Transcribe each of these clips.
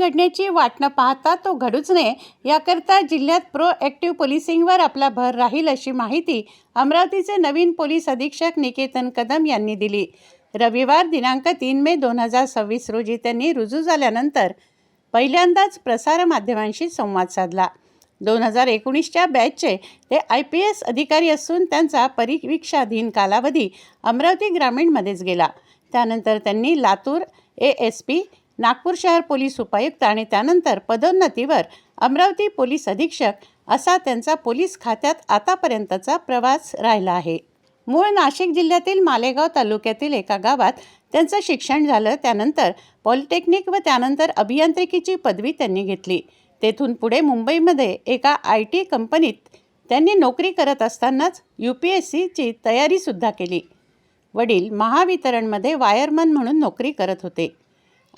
घडण्याची वाट न पाहता तो घडूच नये याकरता जिल्ह्यात प्रोॲक्टिव्ह पोलिसिंगवर आपला भर राहील अशी माहिती अमरावतीचे नवीन पोलीस अधीक्षक निकेतन कदम यांनी दिली। रविवार दिनांक 3 मे 2026 रोजी त्यांनी रुजू झाल्यानंतर पहिल्यांदाच प्रसारमाध्यमांशी संवाद साधला। 2019च्या बॅचचे ते IPS अधिकारी असून त्यांचा परिवीक्षाधीन कालावधी अमरावती ग्रामीणमध्येच गेला। त्यानंतर त्यांनी लातूर ASP, नागपूर शहर पोलीस उपायुक्त आणि त्यानंतर पदोन्नतीवर अमरावती पोलीस अधीक्षक असा त्यांचा पोलीस खात्यात आतापर्यंतचा प्रवास राहिला आहे। मूळ नाशिक जिल्ह्यातील मालेगाव तालुक्यातील एका गावात त्यांचं शिक्षण झालं। त्यानंतर पॉलिटेक्निक व त्यानंतर अभियांत्रिकीची पदवी त्यांनी घेतली। तेथून पुढे मुंबईमध्ये एका IT कंपनीत त्यांनी नोकरी करत असतानाच UPSCची तयारीसुद्धा केली। वडील महावितरणमध्ये वायरमन म्हणून नोकरी करत होते।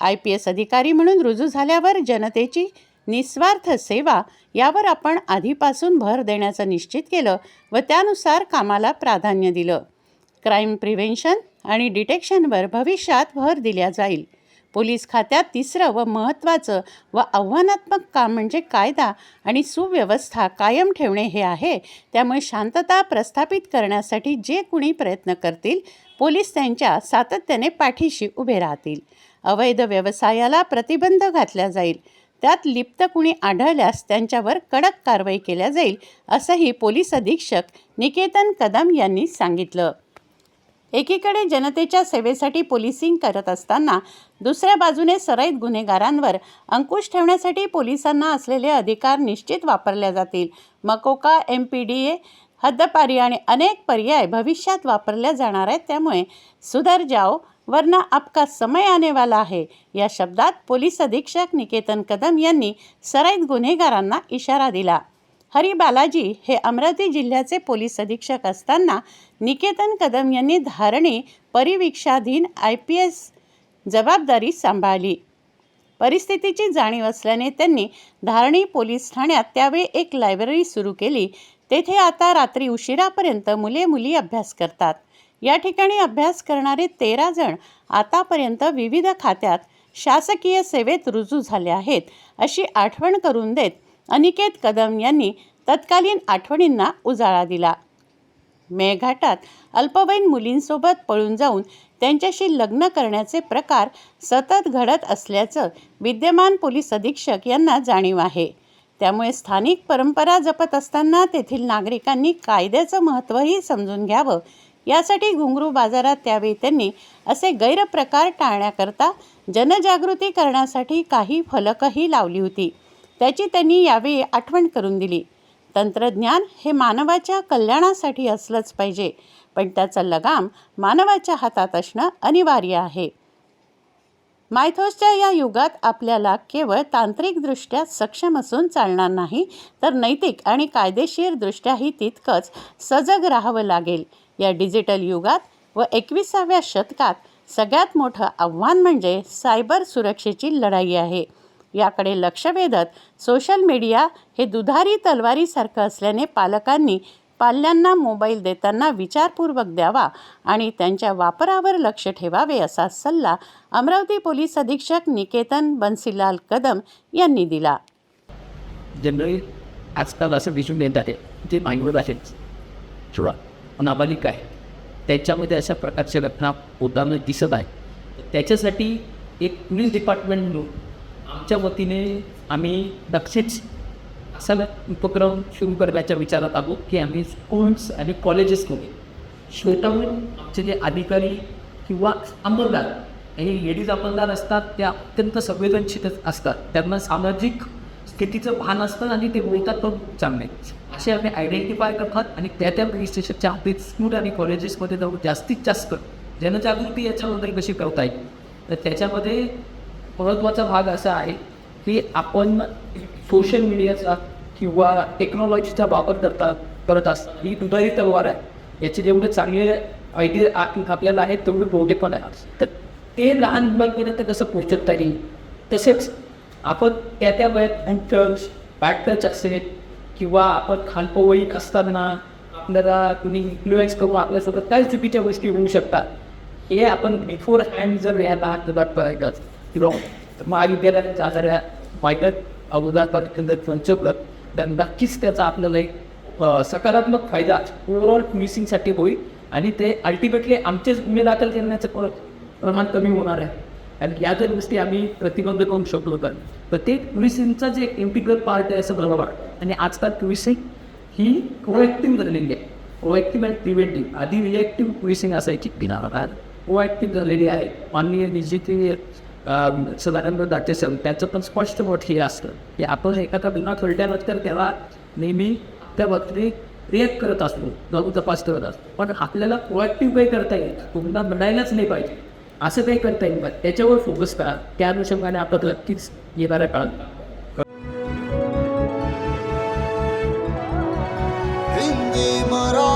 IPS अधिकारी म्हणून रुजू झाल्यावर जनतेची निस्वार्थ सेवा यावर आपण आधीपासून भर देण्याचं निश्चित केलं व त्यानुसार कामाला प्राधान्य दिलं। क्राईम प्रिव्हेन्शन आणि डिटेक्शनवर भविष्यात भर दिला जाईल। पोलीस खात्यात तिसरं व महत्त्वाचं व आव्हानात्मक काम म्हणजे कायदा आणि सुव्यवस्था कायम ठेवणे हे आहे। त्यामुळे शांतता प्रस्थापित करण्यासाठी जे कुणी प्रयत्न करतील पोलीस त्यांच्या सातत्याने पाठीशी उभे राहतील। अवैध व्यवसायाला प्रतिबंध घातला जाईल। त्यात लिप्त कुणी आढळल्यास त्यांच्यावर कडक कारवाई केल्या जाईल असंही पोलीस अधीक्षक निकेतन कदम यांनी सांगितलं। एकीकडे जनतेच्या सेवेसाठी पोलिसिंग करत असताना दुसऱ्या बाजूने सराईत गुन्हेगारांवर अंकुश ठेवण्यासाठी पोलिसांना असलेले अधिकार निश्चित वापरले जातील। मकोका, MPDA, हद्दपारी आणि अनेक पर्याय भविष्यात वापरल्या जाणार आहेत। त्यामुळे सुधर जाओ वरना आपका समय आने वाला है या शब्दात पोलीस अधीक्षक निकेतन कदम यांनी सराईत गुन्हेगारांना इशारा दिला। हरी बालाजी हे अमरावती जिल्ह्याचे पोलीस अधीक्षक असताना निकेतन कदम यांनी धारणी परिवीक्षाधीन IPS जबाबदारी सांभाळली। परिस्थितीची जाणीव असल्याने त्यांनी धारणी पोलीस ठाण्यात त्यावेळी एक लायब्ररी सुरू केली। तेथे आता रात्री उशिरापर्यंत मुले-मुली अभ्यास करतात। या ठिकाणी अभ्यास करणारे 13 जण आतापर्यंत विविध खात्यात शासकीय सेवेत रुजू झाले आहेत अशी आठवण करून देत अनिकेत कदम यांनी तत्कालीन आठवणींना उजाळा दिला। मेळघाटात अल्पवयीन मुलींसोबत पळून जाऊन त्यांच्याशी लग्न करण्याचे प्रकार सतत घडत असल्याचं विद्यमान पोलीस अधीक्षक यांना जाणीव आहे। त्यामुळे स्थानिक परंपरा जपत असताना तेथील नागरिकांनी कायद्याचं महत्त्वही समजून घ्यावं यासाठी घुंगरू बाजारात त्यावेळी त्यांनी असे गैरप्रकार टाळण्याकरता जनजागृती करण्यासाठी काही फलकही लावली होती। त्याची त्यांनी यावेळी आठवण करून दिली। तंत्रज्ञान हे मानवाच्या कल्याणासाठी असलंच पाहिजे, पण त्याचा लगाम मानवाच्या हातात असणं अनिवार्य आहे। मायथोसच्या या युगात आपल्याला केवळ तांत्रिकदृष्ट्या सक्षम असून चालणार नाही, तर नैतिक आणि कायदेशीरदृष्ट्याही तितकंच सजग राहावं लागेल। या डिजिटल युगात व 21व्या शतकात सगळ्यात मोठं आव्हान म्हणजे सायबर सुरक्षेची लढाई आहे। याकडे लक्ष वेधत सोशल मीडिया हे दुधारी तलवारीसारखं असल्याने पालकांनी पाल्यांना मोबाईल देताना विचारपूर्वक द्यावा आणि त्यांच्या वापरावर लक्ष ठेवावे असा सल्ला अमरावती पोलीस अधीक्षक निकेतन बन्सीलाल कदम यांनी दिला। जनरली आजकाल असं दिसून येत आहे जे मायनर आहेत थोडा नाबालिक आहे, त्याच्यामध्ये अशा प्रकारच्या घटना होताना दिसत आहे। त्याच्यासाठी एक पोलीस डिपार्टमेंट म्हणून आमच्या वतीने आम्ही नक्कीच असा उपक्रम सुरू करण्याच्या विचारात आलो की आम्ही स्कूल्स आणि कॉलेजेसमध्ये स्वतःहून आमचे जे अधिकारी किंवा अंमलदार हे लेडीज अंमलदार असतात त्या अत्यंत संवेदनशील असतात, त्यांना सामाजिक स्थितीचं भान असतं आणि ते बोलतात पण चांगले असे आम्ही आयडेंटिफाय करतात आणि त्या पोलीस स्टेशनच्या आपली स्कूल आणि कॉलेजेसमध्ये जाऊन जास्तीत जास्त जनजागृती याच्यामध्ये कशी करता येईल तर त्याच्यामध्ये महत्त्वाचा भाग असा आहे की आपण सोशल मीडियाचा किंवा टेक्नॉलॉजीचा वापर करत असतात। ही दुधारी तलवार आहे, याचे जेवढे चांगले आयडिया आपल्याला आहेत तेवढे मोठे पण आहे। तर ते लहान मुलांपर्यंत कसं पोहोचत येईल, तसेच आपण त्या वयात बॅड टच असेल किंवा आपण खालपवयीक असताना आपल्याला कुणी इन्फ्लुएन्स करून आपल्यासोबत काय चुकीच्या गोष्टी होऊ शकतात हे आपण बिफोर हँड जर यायला हात करायचं किंवा महाविद्यालयात जाणाऱ्या वाईट अवधानापर्यंत पंचवलं तर नक्कीच त्याचा आपल्याला एक सकारात्मक फायदा ओव्हरऑल पोलिसिंगसाठी होईल आणि ते अल्टिमेटली आमचेच गुन्हे दाखल करण्याचं प्रमाण कमी होणार आहे. आणि या जर गोष्टी आम्ही प्रतिबंध करू शकलो तर ते पोलिसिंगचा जे एक इंटिग्रल पार्ट आहे असं मला वाटतं. आणि आजकाल पोलिसिंग ही प्रोएक्टिव्ह झालेली आहे. Proactive and preventive. आधी रिएक्टिव्ह पोलिसिंग असायची बिनाकारण प्रोएक्टिव्ह झालेली आहे. माननीय निश्चिती सदानंद दाटे सर त्याचं पण स्पष्ट मत हे असतं की आपण एखादा गुन्हा घडल्यानंतर त्याला नेहमी त्या बाबतीत रिॲक्ट करत असतो, जाऊन तपास करत असतो. पण आपल्याला प्रोएक्टिव्ह काही करता येईल, गुन्हा घडायलाच नाही पाहिजे असं काही करता येईल पाहिजे, त्याच्यावर फोकस करा. त्या अनुषंगाने आपलं नक्कीच येणाऱ्या काळात हिंदी मराठी